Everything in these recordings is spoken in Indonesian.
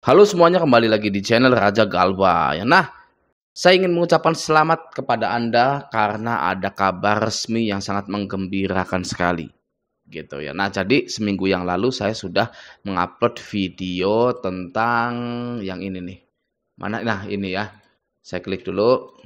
Halo semuanya, kembali lagi di channel Raja Galba ya. Nah, saya ingin mengucapkan selamat kepada Anda karena ada kabar resmi yang sangat menggembirakan sekali gitu ya. Nah, jadi seminggu yang lalu saya sudah mengupload video tentang yang ini nih. Mana? Nah, ini ya. Saya klik dulu.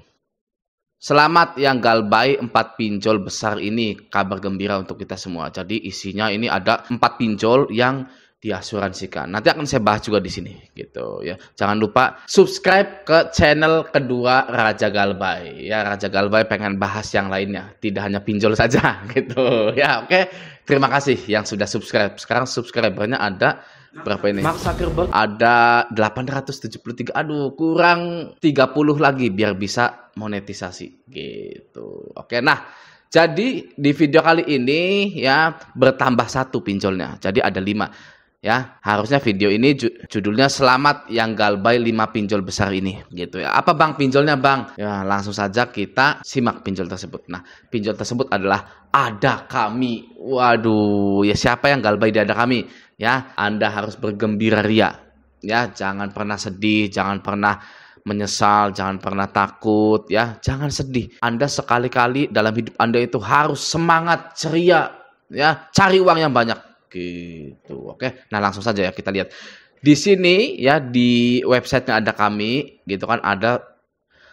Selamat yang Galbay 4 pinjol besar ini, kabar gembira untuk kita semua. Jadi isinya ini ada 4 pinjol yang diasuransikan. Nanti akan saya bahas juga di sini gitu ya. Jangan lupa subscribe ke channel kedua Raja Galbay. Ya, Raja Galbay pengen bahas yang lainnya, tidak hanya pinjol saja gitu. Ya, oke. Terima kasih yang sudah subscribe. Sekarang subscribernya ada berapa ini? Mark Zuckerberg ada 873. Aduh, kurang 30 lagi biar bisa monetisasi gitu. Oke, nah, jadi di video kali ini ya bertambah 1 pinjolnya. Jadi ada 5. Ya, harusnya video ini judulnya Selamat yang Galbay 5 pinjol besar ini gitu ya. Apa Bang pinjolnya Bang? Ya, langsung saja kita simak pinjol tersebut. Nah, pinjol tersebut adalah Ada Kami. Waduh, ya siapa yang Galbay di Ada Kami? Ya, Anda harus bergembira ria. Ya, jangan pernah sedih, jangan pernah menyesal, jangan pernah takut ya. Jangan sedih. Anda sekali-kali dalam hidup Anda itu harus semangat, ceria ya, cari uang yang banyak. Gitu. Oke. Nah, langsung saja ya kita lihat. Di sini ya di websitenya Ada Kami gitu kan, ada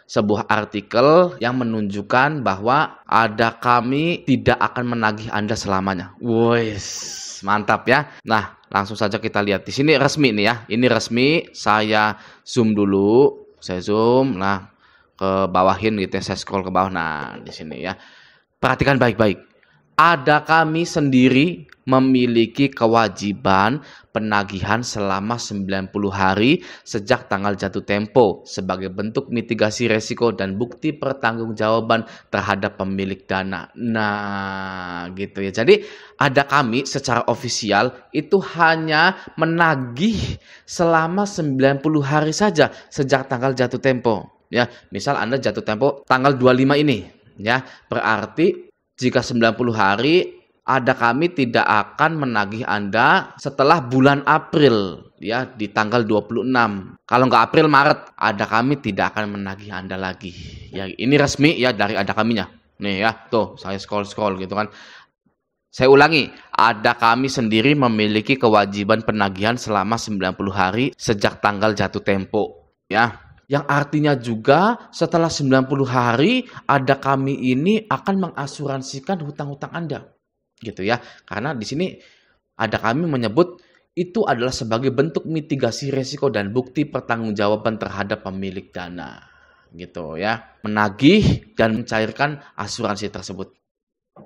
sebuah artikel yang menunjukkan bahwa Ada Kami tidak akan menagih Anda selamanya. Wes, mantap ya. Nah, langsung saja kita lihat. Di sini resmi nih ya. Ini resmi. Saya zoom dulu. Saya zoom. Nah, ke bawahin gitu ya. Saya scroll ke bawah. Nah, di sini ya. Perhatikan baik-baik. Ada Kami sendiri memiliki kewajiban penagihan selama 90 hari sejak tanggal jatuh tempo sebagai bentuk mitigasi resiko dan bukti pertanggungjawaban terhadap pemilik dana. Nah, gitu ya. Jadi, Ada Kami secara ofisial itu hanya menagih selama 90 hari saja sejak tanggal jatuh tempo. Ya, misal Anda jatuh tempo tanggal 25 ini, ya. Berarti jika 90 hari, Ada Kami tidak akan menagih Anda setelah bulan April ya, di tanggal 26. Kalau nggak April, Maret, Ada Kami tidak akan menagih Anda lagi. Ya, ini resmi ya dari Ada Kaminya. Nih ya, tuh saya scroll gitu kan. Saya ulangi, Ada Kami sendiri memiliki kewajiban penagihan selama 90 hari sejak tanggal jatuh tempo ya. Yang artinya juga setelah 90 hari Ada Kami ini akan mengasuransikan hutang-hutang Anda. Gitu ya. Karena di sini Ada Kami menyebut itu adalah sebagai bentuk mitigasi resiko dan bukti pertanggungjawaban terhadap pemilik dana. Gitu ya. Menagih dan mencairkan asuransi tersebut.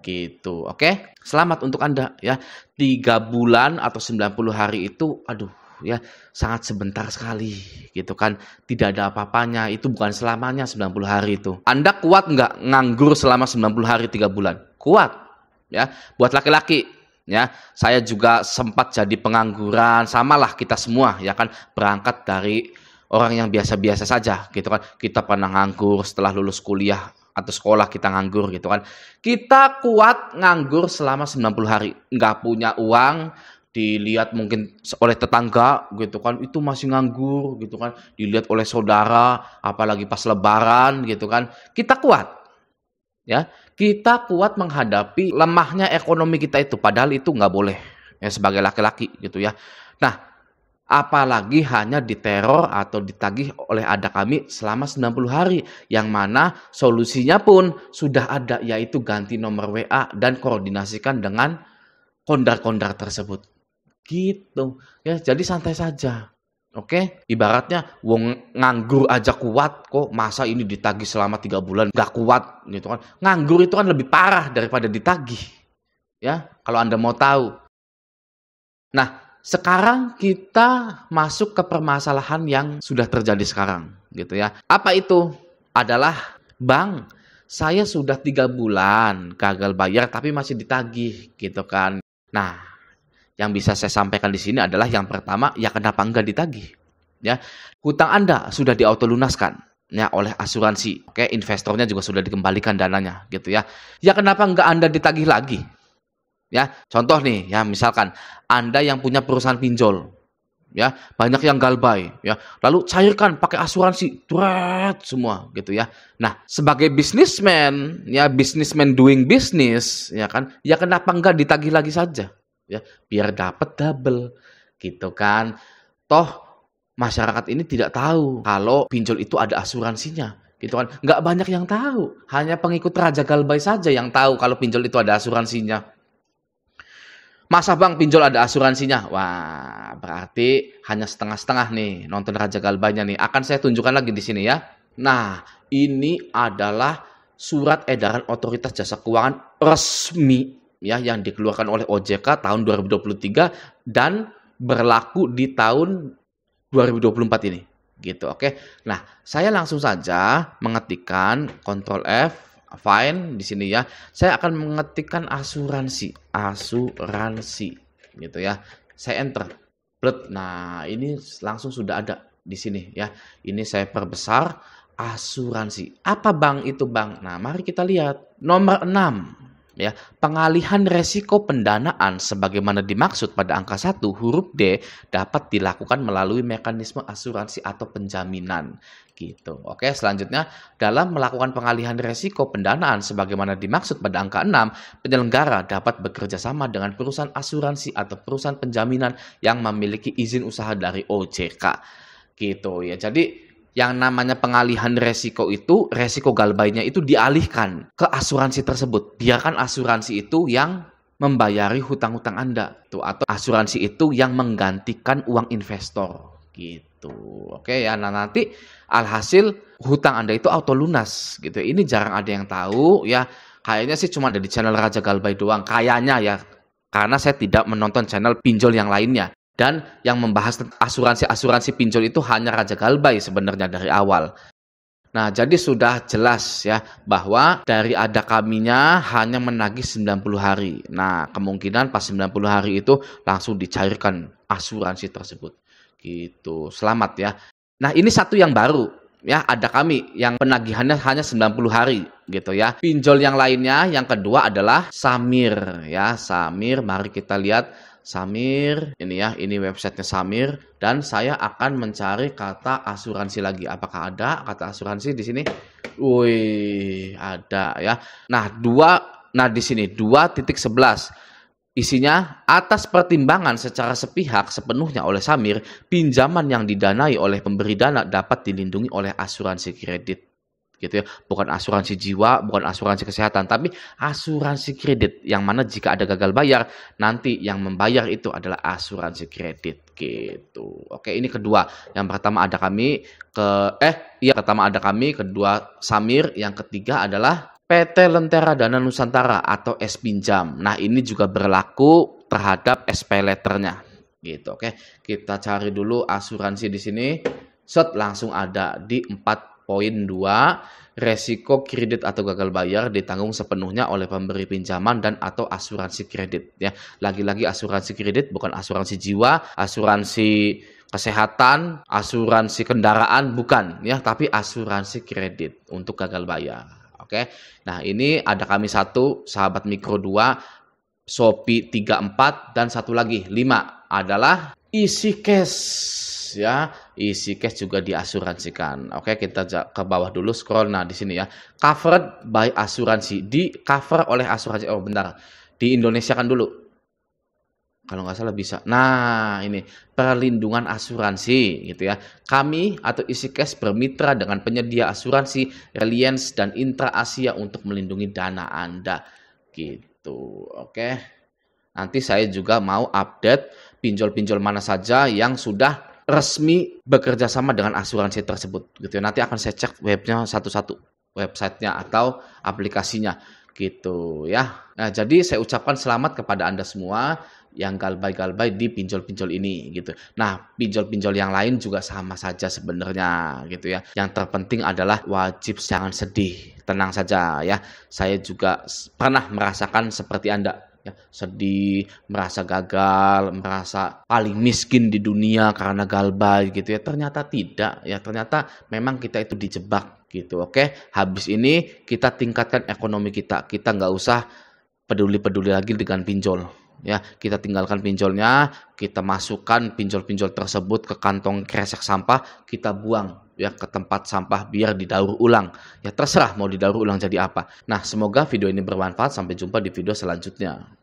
Gitu. Oke. Selamat untuk Anda ya. 3 bulan atau 90 hari itu aduh ya sangat sebentar sekali gitu kan, tidak ada apa-apanya. Itu bukan selamanya 90 hari itu. Anda kuat nggak nganggur selama 90 hari 3 bulan? Kuat ya. Buat laki-laki ya, saya juga sempat jadi pengangguran, samalah kita semua ya kan, berangkat dari orang yang biasa-biasa saja gitu kan. Kita pernah nganggur setelah lulus kuliah atau sekolah, kita nganggur gitu kan. Kita kuat nganggur selama 90 hari, nggak punya uang, dilihat mungkin oleh tetangga gitu kan, itu masih nganggur gitu kan, dilihat oleh saudara apalagi pas lebaran gitu kan. Kita kuat ya, kita kuat menghadapi lemahnya ekonomi kita itu, padahal itu nggak boleh ya sebagai laki-laki gitu ya. Nah, apalagi hanya diteror atau ditagih oleh Ada Kami selama 90 hari, yang mana solusinya pun sudah ada, yaitu ganti nomor WA dan koordinasikan dengan kondar-kondar tersebut. Gitu ya, jadi santai saja. Oke, ibaratnya wong nganggur aja kuat kok, masa ini ditagih selama 3 bulan nggak kuat gitu kan. Nganggur itu kan lebih parah daripada ditagih ya, kalau Anda mau tahu. Nah, sekarang kita masuk ke permasalahan yang sudah terjadi sekarang gitu ya. Apa itu? Adalah, Bang, saya sudah 3 bulan gagal bayar tapi masih ditagih gitu kan. Nah, yang bisa saya sampaikan di sini adalah yang pertama, ya kenapa enggak ditagih? Ya, hutang Anda sudah diautolunaskan ya oleh asuransi. Oke, investornya juga sudah dikembalikan dananya gitu ya. Ya kenapa enggak Anda ditagih lagi? Ya, contoh nih ya, misalkan Anda yang punya perusahaan pinjol ya, banyak yang galbay, ya. Lalu cairkan pakai asuransi, duet semua gitu ya. Nah, sebagai bisnismen, ya bisnismen doing business, ya kan, ya kenapa enggak ditagih lagi saja, ya, biar dapat double, gitu kan. Toh masyarakat ini tidak tahu kalau pinjol itu ada asuransinya, gitu kan. Nggak banyak yang tahu, hanya pengikut Raja Galbay saja yang tahu kalau pinjol itu ada asuransinya. Masa Bang pinjol ada asuransinya? Wah, berarti hanya setengah-setengah nih nonton Raja Galbanya nih. Akan saya tunjukkan lagi di sini ya. Nah, ini adalah surat edaran Otoritas Jasa Keuangan resmi ya yang dikeluarkan oleh OJK tahun 2023 dan berlaku di tahun 2024 ini. Gitu, oke. Nah, saya langsung saja mengetikkan Ctrl F find di sini ya. Saya akan mengetikkan asuransi gitu ya. Saya enter. Nah, ini langsung sudah ada di sini ya. Ini saya perbesar asuransi. Apa Bang itu Bang? Nah, mari kita lihat. Nomor 6 ya, pengalihan resiko pendanaan sebagaimana dimaksud pada angka 1 huruf D dapat dilakukan melalui mekanisme asuransi atau penjaminan gitu. Oke, selanjutnya dalam melakukan pengalihan resiko pendanaan sebagaimana dimaksud pada angka 6, penyelenggara dapat bekerja sama dengan perusahaan asuransi atau perusahaan penjaminan yang memiliki izin usaha dari OJK. Gitu ya. Jadi yang namanya pengalihan resiko itu, resiko galbaynya itu dialihkan ke asuransi tersebut. Biarkan asuransi itu yang membayari hutang-hutang Anda. Tuh, atau asuransi itu yang menggantikan uang investor. Gitu. Oke ya, nah nanti alhasil hutang Anda itu auto lunas. Gitu. Ini jarang ada yang tahu ya. Kayaknya sih cuma ada di channel Raja Galbay doang. Kayaknya ya. Karena saya tidak menonton channel pinjol yang lainnya. Dan yang membahas asuransi pinjol itu hanya Raja Galbay sebenarnya dari awal. Nah, jadi sudah jelas ya bahwa dari ada kaminya hanya menagih 90 hari. Nah, kemungkinan pas 90 hari itu langsung dicairkan asuransi tersebut. Gitu. Selamat ya. Nah, ini satu yang baru ya, ada kami yang penagihannya hanya 90 hari gitu ya. Pinjol yang lainnya yang kedua adalah Samir ya. Samir, mari kita lihat Samir, ini ya, ini websitenya Samir, dan saya akan mencari kata asuransi lagi. Apakah ada kata asuransi di sini? Wih, ada ya. Nah, di sini 2.11. Isinya, atas pertimbangan secara sepihak sepenuhnya oleh Samir, pinjaman yang didanai oleh pemberi dana dapat dilindungi oleh asuransi kredit. Gitu ya, bukan asuransi jiwa, bukan asuransi kesehatan, tapi asuransi kredit yang mana jika ada gagal bayar nanti yang membayar itu adalah asuransi kredit gitu. Oke, ini kedua. Yang pertama ada kami pertama ada kami, kedua Samir, yang ketiga adalah PT Lentera Dana Nusantara atau S Pinjam. Nah, ini juga berlaku terhadap SP letternya gitu. Oke, kita cari dulu asuransi di sini. Langsung ada di 4.2, resiko kredit atau gagal bayar ditanggung sepenuhnya oleh pemberi pinjaman dan atau asuransi kredit ya. Lagi-lagi asuransi kredit bukan asuransi jiwa, asuransi kesehatan, asuransi kendaraan bukan ya, tapi asuransi kredit untuk gagal bayar. Oke. Nah, ini ada kami 1, Sahabat Mikro 2, Shopee 34 dan satu lagi 5 adalah Easy Cash. Ya, Easy Cash juga diasuransikan. Oke, kita ke bawah dulu, scroll. Nah, di sini ya, covered by asuransi, di cover oleh asuransi. Oh, bentar, di Indonesia kan dulu, kalau nggak salah bisa. Nah, ini perlindungan asuransi gitu ya. Kami atau Easy Cash bermitra dengan penyedia asuransi Reliance dan Intra Asia untuk melindungi dana Anda gitu. Oke, nanti saya juga mau update pinjol-pinjol mana saja yang sudah resmi bekerja sama dengan asuransi tersebut gitu. Nanti akan saya cek webnya satu-satu, websitenya atau aplikasinya gitu ya. Nah, jadi saya ucapkan selamat kepada Anda semua yang galbay-galbay di pinjol-pinjol ini gitu. Nah, pinjol-pinjol yang lain juga sama saja sebenarnya gitu ya. Yang terpenting adalah wajib jangan sedih, tenang saja ya. Saya juga pernah merasakan seperti Anda. Ya, sedih, merasa gagal, merasa paling miskin di dunia karena galbay gitu ya. Ternyata tidak ya, ternyata memang kita itu dijebak gitu. Oke, habis ini kita tingkatkan ekonomi kita. Kita nggak usah peduli-peduli lagi dengan pinjol ya. Kita tinggalkan pinjolnya, kita masukkan pinjol-pinjol tersebut ke kantong kresek sampah, kita buang ya ke tempat sampah biar didaur ulang. Ya terserah mau didaur ulang jadi apa. Nah, semoga video ini bermanfaat. Sampai jumpa di video selanjutnya.